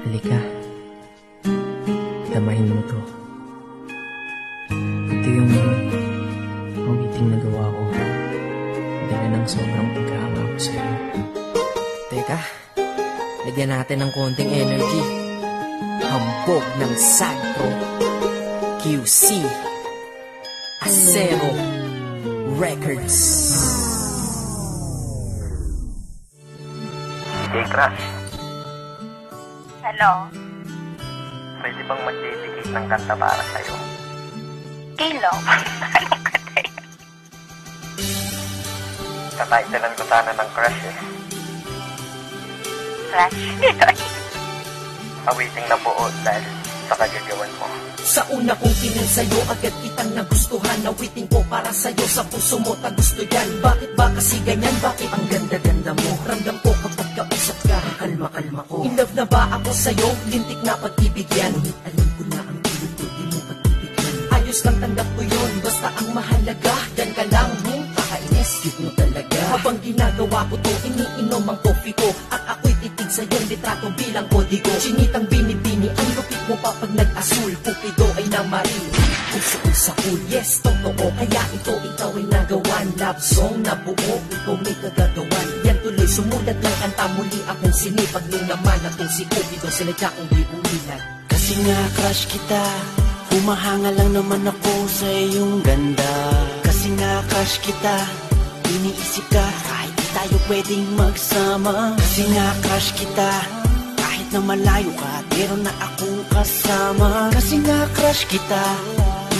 Halika, damahin mo to. Ito yung awiting na gawa ko. Dahil ng sobrang pagkahanga ko sa'yo. Teka, lagyan natin ng konting energy. Hambog ng Sagpro QC Acero Records. Hey, Crush. Hello? Pwede bang mag-dedicate ng kanta para sa'yo? Kailan? Anong kanta yun? Katitlean ko sana ng Crush eh. Crush? Awiting na buo dahil sa kagagawan mo. Sa una kong tingin sa'yo, agad kitang nagustuhan. Nawiting ko para sa'yo, sa puso mo ta gusto yan. Bakit ba kasi ganyan? Bakit ang ganda-ganda mo? Ramdam ko kapag kausap ka, kalma-kalma ko. In love na ba ako sa'yo? Lintik na pag-ibig yan. Alam ko na ang tulog ko, di mo pag-ibigyan. Ayos lang tanggap ko yun, basta ang mahalaga yan ka lang, kakainis, cute mo talaga. Habang ginagawa ko to, iniinom ang coffee ko. At ako'y titig sa iyong litrato bilang kodigo. Chinitang binibini, ang lupit mo pa pag nag-asul. Pupido ay namarin, puso ko sa cool. Yes, totoo, kaya ito ikaw ay nagawan. Love song na buo, ikaw may kagagawan. Yan tuloy, sumulat ng kanta muli akong sinipag. Nung naman atong si Cupido, sinadya kong bibulilan. Kasi nga crush kita, humahanga lang naman ako sa iyong ganda. Kasi nga crush kita, iniisip ka kahit di tayo pwedeng magsama. Kasi nga crush kita, kahit na malayo ka, meron na akong kasama. Kasi nga crush kita,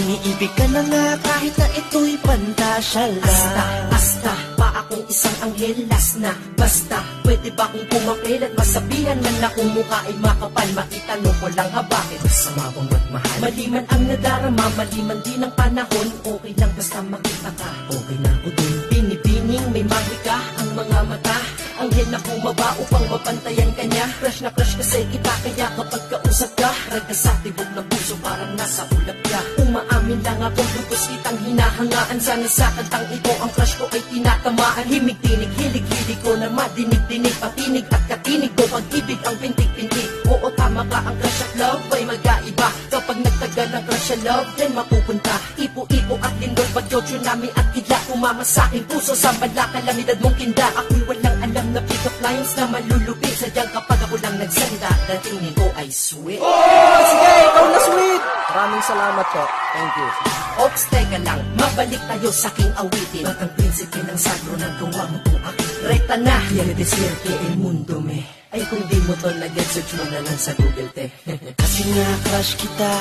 iniibig ka na nga kahit na ito'y pantasya lang. Basta pa akong isang anghel, last na. Basta, pwede ba kong pumapil at masabihan man na kung mukha ay makapal? Maitanong ko lang ha, bakit masama bang magmahal? Maliman ang nadarama, maliman din ang panahon. Okay lang basta makita ka, okay na ako dun. Binibining may mahika ang mga mata. Anghel na bumaba upang mapantayan ka niya. Crush na crush kasi kita, kaya kapag kausap ka, raga sa tibok ng puso parang nasa ulap ka. Umaamin lang ako, lubos kitang hinahangaan. Sana sa kantang ito ang crush ko ay tinatamaan. Himig-tinig, hilig-hilig ko na madinig-dinig. Patinig at katinig ko, pag-ibig ang pintig-pintig. Oo, tama ka, ang crush at love ay magkaiba. Kapag nagtagal ang crush at love, yan mapupunta. Ipo-ipo at lindol, bagyo, tsunami at kidla. Kumama sa aking puso, sa bala, kalamidad mong kinda. Ako'y walang alam na pick-up lines na malulupit. Sadyang kapag ako lang nagsalita, datingin ko ay sweet. Oh! Sige, ikaw na sweet! Maraming salamat po. Thank you. Ops, teka lang, mabalik tayo sa aking awitin. At ang prinsipe ng Sagpro ng gawa mo kung akin. Rekta na, yan ang deswerte el mundo me. Ay kung di mo to na-get, search mo na lang sa Google te. Kasi nga crush kita,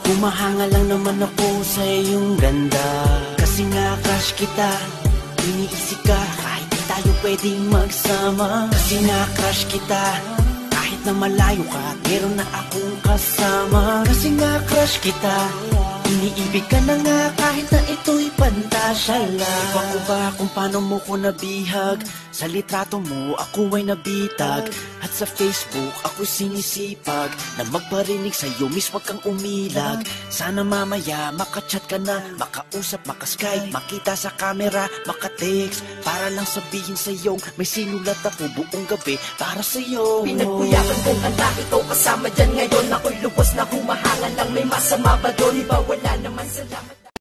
humahanga lang naman ako sa iyong ganda. Kasi nga crush kita, iniisip ka kahit di tayo pwedeng magsama. Kasi nga crush kita, kahit na malayo ka, meron na akong kasama. Kasi nga crush kita, iniibig ka na nga kahit na ito'y pantasya lang. Iba ko ba kung paano mo ko nabihag? Sa litrato mo ako ay nabitag. At sa Facebook ako'y sinisipag na magparinig sa'yo, miss wag kang umilag. Sana mamaya makachat ka na, makausap, makaskype, makita sa camera, makatext, para lang sabihin sa'yo may sinulat ako buong gabi para sa'yo. Pinagpuyakan kong kanta, ikaw kasama dyan ngayon. Ako'y lubos na humahanga lang, may masama ba doon? Iba wala naman, salamat.